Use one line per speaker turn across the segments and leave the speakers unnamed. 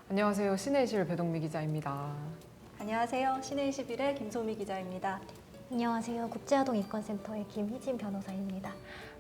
안녕하세요. 신의 21 배동미 기자입니다.
안녕하세요. 신의 21의 김소미 기자입니다.
안녕하세요. 국제아동인권센터의 김희진 변호사입니다.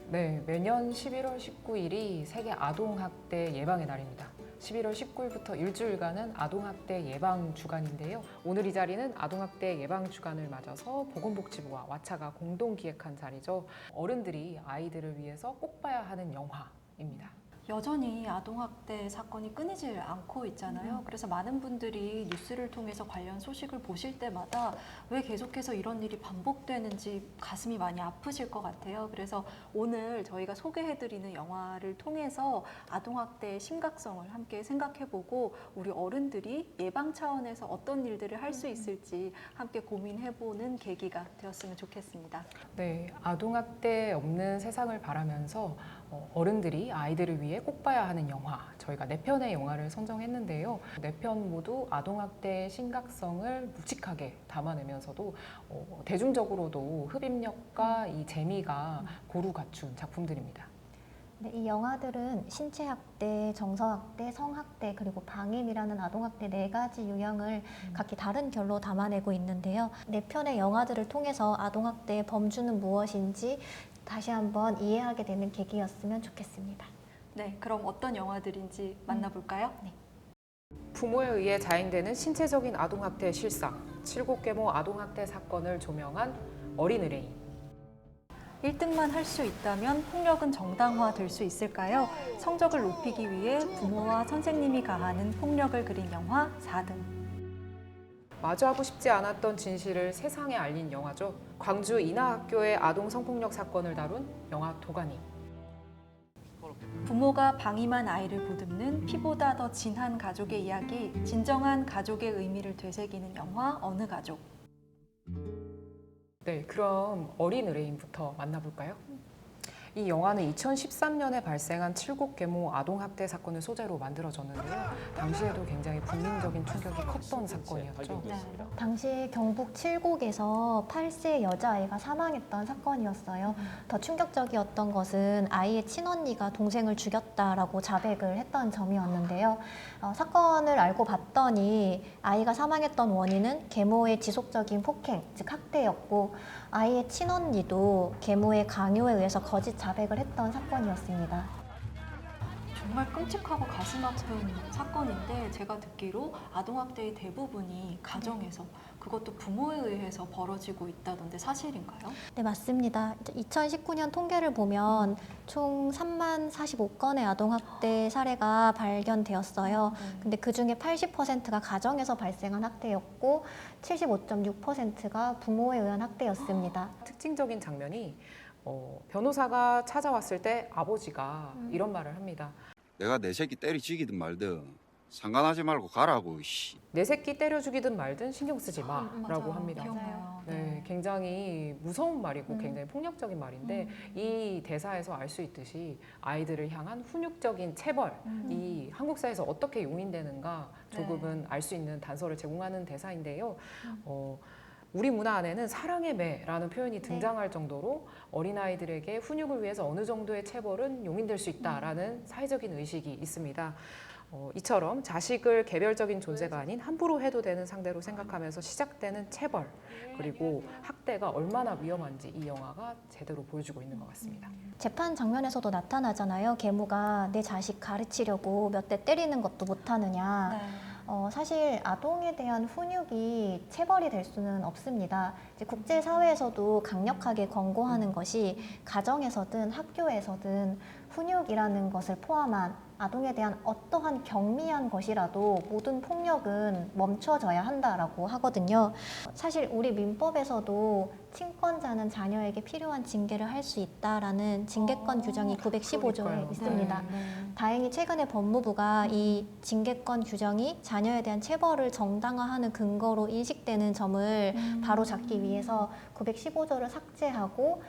네, 매년 11월 19일이 세계 아동학대 예방의 날입니다. 11월 19일부터 일주일간은 아동학대 예방 주간인데요. 오늘 이 자리는 아동학대 예방 주간을 맞아서 보건복지부와 와차가 공동 기획한 자리죠. 어른들이 아이들을 위해서 꼭 봐야 하는 영화입니다.
여전히 아동학대 사건이 끊이질 않고 있잖아요. 그래서 많은 분들이 뉴스를 통해서 관련 소식을 보실 때마다 왜 계속해서 이런 일이 반복되는지 가슴이 많이 아프실 것 같아요. 그래서 오늘 저희가 소개해드리는 영화를 통해서 아동학대의 심각성을 함께 생각해보고 우리 어른들이 예방 차원에서 어떤 일들을 할 수 있을지 함께 고민해보는 계기가 되었으면 좋겠습니다.
네, 아동학대 없는 세상을 바라면서 어른들이 아이들을 위해 꼭 봐야 하는 영화, 저희가 4편의 영화를 선정했는데요. 4편 모두 아동학대의 심각성을 묵직하게 담아내면서도 대중적으로도 흡입력과 이 재미가 고루 갖춘 작품들입니다.
네, 이 영화들은 신체학대, 정서학대, 성학대, 그리고 방임이라는 아동학대 4가지 유형을 각기 다른 결로 담아내고 있는데요. 4편의 영화들을 통해서 아동학대의 범주는 무엇인지 다시 한번 이해하게 되는 계기였으면 좋겠습니다.
네, 그럼 어떤 영화들인지 만나볼까요?
네.
부모에 의해 자행되는 신체적인 아동학대 실상, 7곡계모 아동학대 사건을 조명한 어린 의뢰인.
1등만 할 수 있다면 폭력은 정당화될 수 있을까요? 성적을 높이기 위해 부모와 선생님이 가하는 폭력을 그린 영화 4등.
마주하고 싶지 않았던 진실을 세상에 알린 영화죠. 광주 인하학교의 아동 성폭력 사건을 다룬 영화 도가니.
부모가 방임한 아이를 보듬는 피보다 더 진한 가족의 이야기, 진정한 가족의 의미를 되새기는 영화 어느 가족.
네, 그럼 어린 의뢰인부터 만나볼까요? 이 영화는 2013년에 발생한 7곡계모 아동학대 사건을 소재로 만들어졌는데요. 당시에도 굉장히 국민적인 충격이 컸던 사건이었죠.
네.
당시 경북 칠곡에서 8세 여자아이가 사망했던 사건이었어요. 더 충격적이었던 것은 아이의 친언니가 동생을 죽였다라고 자백을 했던 점이었는데요. 사건을 알고 봤더니 아이가 사망했던 원인은 계모의 지속적인 폭행, 즉 학대였고 아이의 친언니도 계모의 강요에 의해서 거짓 자백을 했던 사건이었습니다.
정말 끔찍하고 가슴 아픈 사건인데 제가 듣기로 아동학대의 대부분이 가정에서 그것도 부모에 의해서 벌어지고 있다던데 사실인가요?
네, 맞습니다. 2019년 통계를 보면 총 3만 45건의 아동학대 사례가 발견되었어요. 근데 그 중에 80%가 가정에서 발생한 학대였고 75.6%가 부모에 의한 학대였습니다.
특징적인 장면이 변호사가 찾아왔을 때 아버지가 이런 말을 합니다.
내가 내 새끼 때리 죽이든 말든 상관하지 말고 가라고. 씨.
내 새끼 때려 죽이든 말든 신경 쓰지 마라고
맞아요.
합니다.
기억나요.
네, 굉장히 무서운 말이고 굉장히 폭력적인 말인데 이 대사에서 알 수 있듯이 아이들을 향한 훈육적인 체벌이 한국 사회에서 어떻게 용인되는가 조금은 알 수 있는 단서를 제공하는 대사인데요. 우리 문화 안에는 사랑의 매라는 표현이 등장할 정도로 어린아이들에게 훈육을 위해서 어느 정도의 체벌은 용인될 수 있다라는 사회적인 의식이 있습니다. 이처럼 자식을 개별적인 존재가 아닌 함부로 해도 되는 상대로 생각하면서 시작되는 체벌 그리고 학대가 얼마나 위험한지 이 영화가 제대로 보여주고 있는 것 같습니다.
재판 장면에서도 나타나잖아요. 계모가 내 자식 가르치려고 몇 대 때리는 것도 못하느냐.
네.
사실 아동에 대한 훈육이 체벌이 될 수는 없습니다. 이제 국제사회에서도 강력하게 권고하는 것이 가정에서든 학교에서든 훈육이라는 것을 포함한 아동에 대한 어떠한 경미한 것이라도 모든 폭력은 멈춰져야 한다라고 하거든요. 사실 우리 민법에서도 친권자는 자녀에게 필요한 징계를 할 수 있다라는 징계권 규정이 915조에
그러니까요.
있습니다.
네.
다행히 최근에 법무부가 이 징계권 규정이 자녀에 대한 체벌을 정당화하는 근거로 인식되는 점을 바로 잡기 위해서 915조를 삭제하고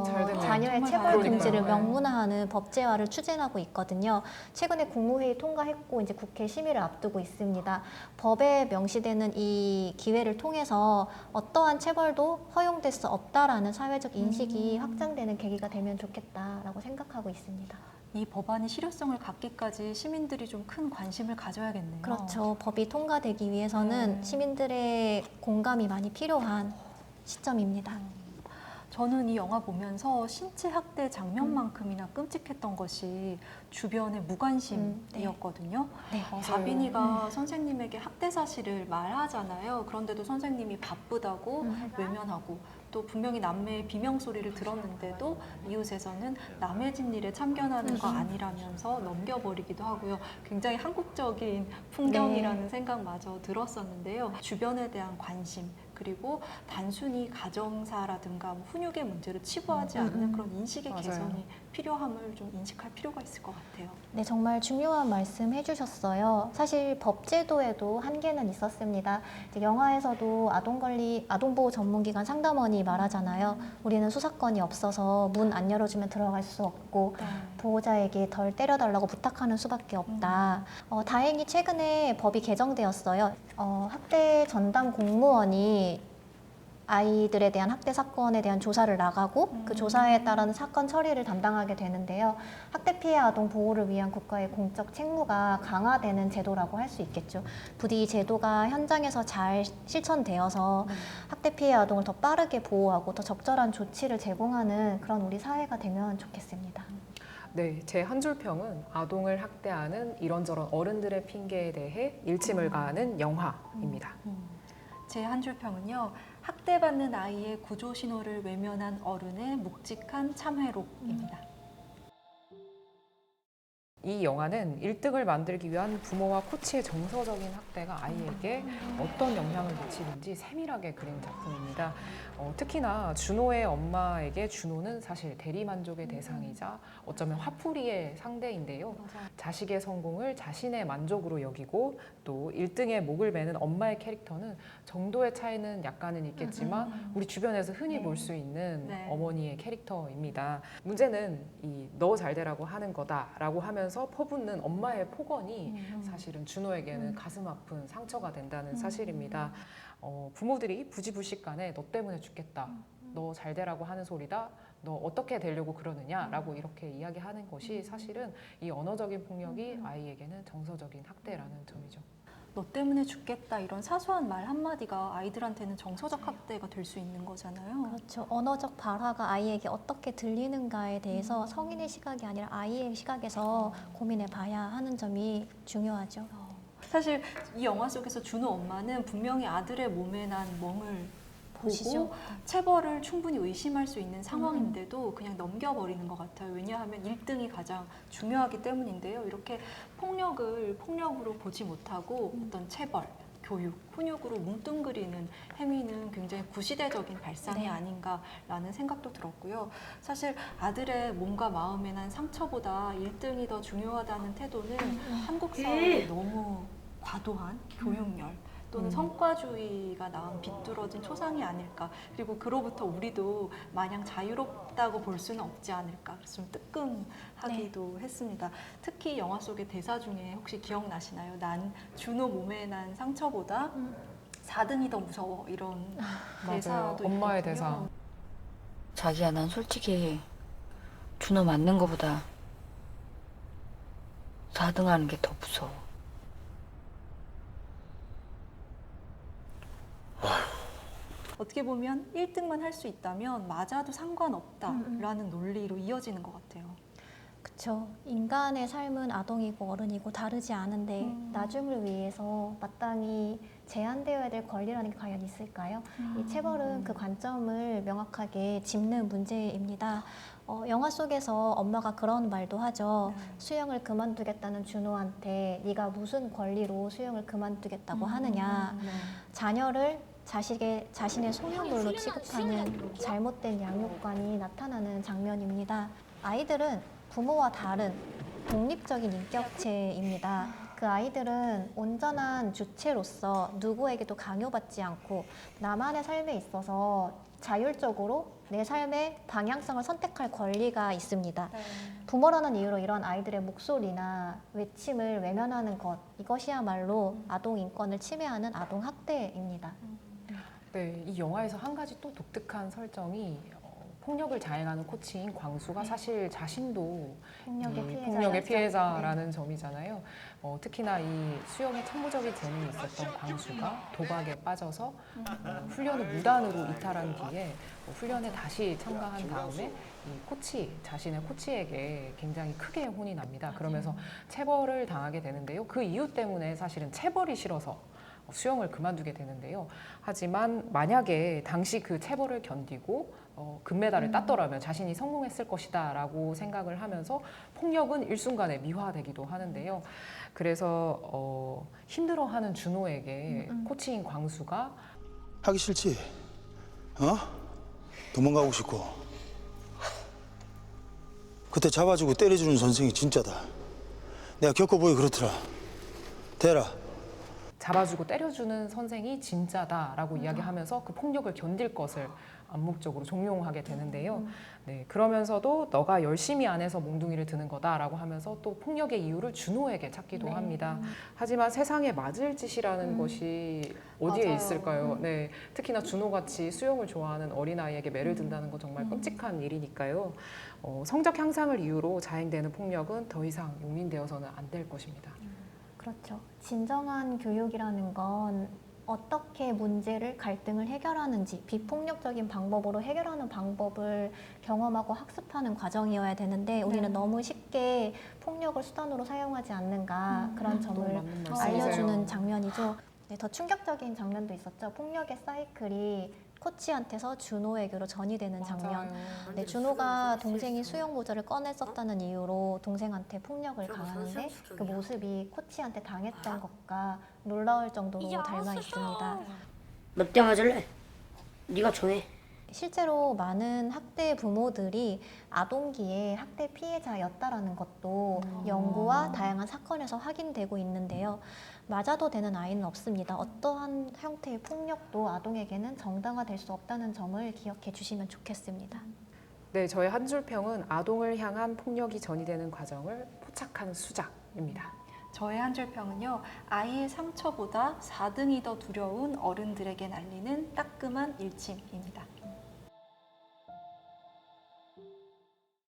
잘 됐네요.
자녀의
정말
체벌
다행이네요.
금지를
네.
명문화하는 법제화를 추진하고 있거든요. 최근에 국무회의 통과했고 이제 국회 심의를 앞두고 있습니다. 법에 명시되는 이 기회를 통해서 어떠한 체벌도 허용될 수 없다라는 사회적 인식이 확장되는 계기가 되면 좋겠다라고 생각하고 있습니다.
이 법안이 실효성을 갖기까지 시민들이 좀 큰 관심을 가져야겠네요.
그렇죠. 법이 통과되기 위해서는
네.
시민들의 공감이 많이 필요한 시점입니다.
저는 이 영화 보면서 신체 학대 장면만큼이나 끔찍했던 것이 주변의 무관심이었거든요.
네.
자빈이가 선생님에게 학대 사실을 말하잖아요. 그런데도 선생님이 바쁘다고 외면하고 또 분명히 남매의 비명 소리를 들었는데도 이웃에서는 남의 집 일에 참견하는 거 아니라면서 넘겨버리기도 하고요. 굉장히 한국적인 풍경이라는 생각마저 들었었는데요. 주변에 대한 관심 그리고 단순히 가정사라든가 뭐 훈육의 문제를 치부하지 않는 그런 인식의
맞아요.
개선이 필요함을 좀 인식할 필요가 있을 것 같아요.
네, 정말 중요한 말씀 해주셨어요. 사실 법제도에도 한계는 있었습니다. 이제 영화에서도 아동보호 전문기관 상담원이 말하잖아요. 우리는 수사권이 없어서 문 안 열어주면 들어갈 수 없고 보호자에게 덜 때려달라고 부탁하는 수밖에 없다. 다행히 최근에 법이 개정되었어요. 학대 전담 공무원이 아이들에 대한 학대 사건에 대한 조사를 나가고 그 조사에 따른 사건 처리를 담당하게 되는데요. 학대 피해 아동 보호를 위한 국가의 공적 책무가 강화되는 제도라고 할 수 있겠죠. 부디 이 제도가 현장에서 잘 실천되어서 학대 피해 아동을 더 빠르게 보호하고 더 적절한 조치를 제공하는 그런 우리 사회가 되면 좋겠습니다.
네, 제 한 줄 평은 아동을 학대하는 이런저런 어른들의 핑계에 대해 일침을 가하는 영화입니다.
제 한 줄 평은요. 학대받는 아이의 구조 신호를 외면한 어른의 묵직한 참회록입니다.
이 영화는 1등을 만들기 위한 부모와 코치의 정서적인 학대가 아이에게 어떤 영향을 미치는지 세밀하게 그린 작품입니다. 특히나 준호의 엄마에게 준호는 사실 대리만족의 대상이자 어쩌면 화풀이의 상대인데요. 자식의 성공을 자신의 만족으로 여기고 또 1등에 목을 매는 엄마의 캐릭터는 정도의 차이는 약간은 있겠지만 우리 주변에서 흔히 볼 수 있는 어머니의 캐릭터입니다. 문제는 이 너 잘되라고 하는 거다라고 하면서 퍼붓는 엄마의 폭언이 사실은 준호에게는 가슴 아픈 상처가 된다는 사실입니다. 부모들이 부지불식간에 너 때문에 죽겠다. 너 잘되라고 하는 소리다. 너 어떻게 되려고 그러느냐라고 이렇게 이야기하는 것이 사실은 이 언어적인 폭력이 아이에게는 정서적인 학대라는 점이죠.
너 때문에 죽겠다 이런 사소한 말 한마디가 아이들한테는 정서적 학대가 될 수 있는 거잖아요.
그렇죠. 언어적 발화가 아이에게 어떻게 들리는가에 대해서 성인의 시각이 아니라 아이의 시각에서 고민해 봐야 하는 점이 중요하죠.
사실 이 영화 속에서 준호 엄마는 분명히 아들의 몸에 난 멍을
보시죠.
보고 체벌을 충분히 의심할 수 있는 상황인데도 그냥 넘겨버리는 것 같아요. 왜냐하면 1등이 가장 중요하기 때문인데요. 이렇게 폭력을 폭력으로 보지 못하고 어떤 체벌, 교육, 훈육으로 뭉뚱그리는 행위는 굉장히 구시대적인 발상이 아닌가라는 생각도 들었고요. 사실 아들의 몸과 마음에 난 상처보다 1등이 더 중요하다는 태도는 한국 사회의 너무 과도한 교육열 또는 성과주의가 낳은 비뚤어진 초상이 아닐까. 그리고 그로부터 우리도 마냥 자유롭다고 볼 수는 없지 않을까. 그래서 좀 뜨끔하기도 했습니다. 특히 영화 속의 대사 중에 혹시 기억나시나요? 난 준호 몸에 난 상처보다 4등이 더 무서워. 이런 대사도
엄마의
있거든요.
대사.
자기야, 난 솔직히 준호 맞는 거보다 4등 하는 게 더 무서워.
어떻게 보면 1등만 할 수 있다면 맞아도 상관없다라는 논리로 이어지는 것 같아요.
그렇죠. 인간의 삶은 아동이고 어른이고 다르지 않은데 나중을 위해서 마땅히 제한되어야 될 권리라는 게 과연 있을까요? 이 체벌은 그 관점을 명확하게 짚는 문제입니다. 영화 속에서 엄마가 그런 말도 하죠. 수영을 그만두겠다는 준호한테 네가 무슨 권리로 수영을 그만두겠다고 하느냐. 자녀를 자신의 소유물로 취급하는 잘못된 양육관이 나타나는 장면입니다. 아이들은 부모와 다른 독립적인 인격체입니다. 그 아이들은 온전한 주체로서 누구에게도 강요받지 않고 나만의 삶에 있어서 자율적으로 내 삶의 방향성을 선택할 권리가 있습니다. 부모라는 이유로 이런 아이들의 목소리나 외침을 외면하는 것, 이것이야말로 아동 인권을 침해하는 아동 학대입니다.
네, 이 영화에서 한 가지 또 독특한 설정이 폭력을 자행하는 코치인 광수가 사실 자신도
폭력의
피해자라는 점이잖아요. 특히나 이 수영에 천부적인 재능이 있었던 광수가 도박에 빠져서 훈련을 무단으로 이탈한 뒤에 훈련에 다시 참가한 다음에 이 자신의 코치에게 굉장히 크게 혼이 납니다. 그러면서 체벌을 당하게 되는데요. 그 이유 때문에 사실은 체벌이 싫어서 수영을 그만두게 되는데요. 하지만 만약에 당시 그 체벌을 견디고 금메달을 땄더라면 자신이 성공했을 것이다 라고 생각을 하면서 폭력은 일순간에 미화되기도 하는데요. 그래서 힘들어하는 준호에게 코치인 광수가
하기 싫지? 도망가고 싶고. 그때 잡아주고 때려주는 선생이 진짜다. 내가 겪어보기 그렇더라. 대라.
잡아주고 때려주는 선생이 진짜다라고 이야기하면서 그 폭력을 견딜 것을 암묵적으로 종용하게 되는데요. 네, 그러면서도 너가 열심히 안 해서 몽둥이를 드는 거다라고 하면서 또 폭력의 이유를 준호에게 찾기도 합니다. 하지만 세상에 맞을 짓이라는 것이 어디에
맞아요.
있을까요? 네, 특히나 준호같이 수영을 좋아하는 어린아이에게 매를 든다는 건 정말 끔찍한 일이니까요. 성적 향상을 이유로 자행되는 폭력은 더 이상 용인되어서는 안 될 것입니다.
그렇죠. 진정한 교육이라는 건 어떻게 문제를, 갈등을 해결하는지, 비폭력적인 방법으로 해결하는 방법을 경험하고 학습하는 과정이어야 되는데 우리는 너무 쉽게 폭력을 수단으로 사용하지 않는가 그런
너무
점을
맞는 말씀이세요.
알려주는 장면이죠. 네, 더 충격적인 장면도 있었죠. 폭력의 사이클이 코치한테서 준호에게로 전이되는 장면.
맞아요.
네, 준호가 동생이 수영 모자를 꺼냈었다는 이유로 동생한테 폭력을 가하는데 그 모습이 코치한테 당했던 것과 놀라울 정도로 닮아 있습니다.
몇 대 맞을래? 네가 정해.
실제로 많은 학대 부모들이 아동기에 학대 피해자였다라는 것도 연구와 다양한 사건에서 확인되고 있는데요. 맞아도 되는 아이는 없습니다. 어떠한 형태의 폭력도 아동에게는 정당화될 수 없다는 점을 기억해 주시면 좋겠습니다.
네, 저의 한 줄 평은 아동을 향한 폭력이 전이되는 과정을 포착한 수작입니다.
저의 한 줄 평은요. 아이의 상처보다 4등이 더 두려운 어른들에게 날리는 따끔한 일침입니다.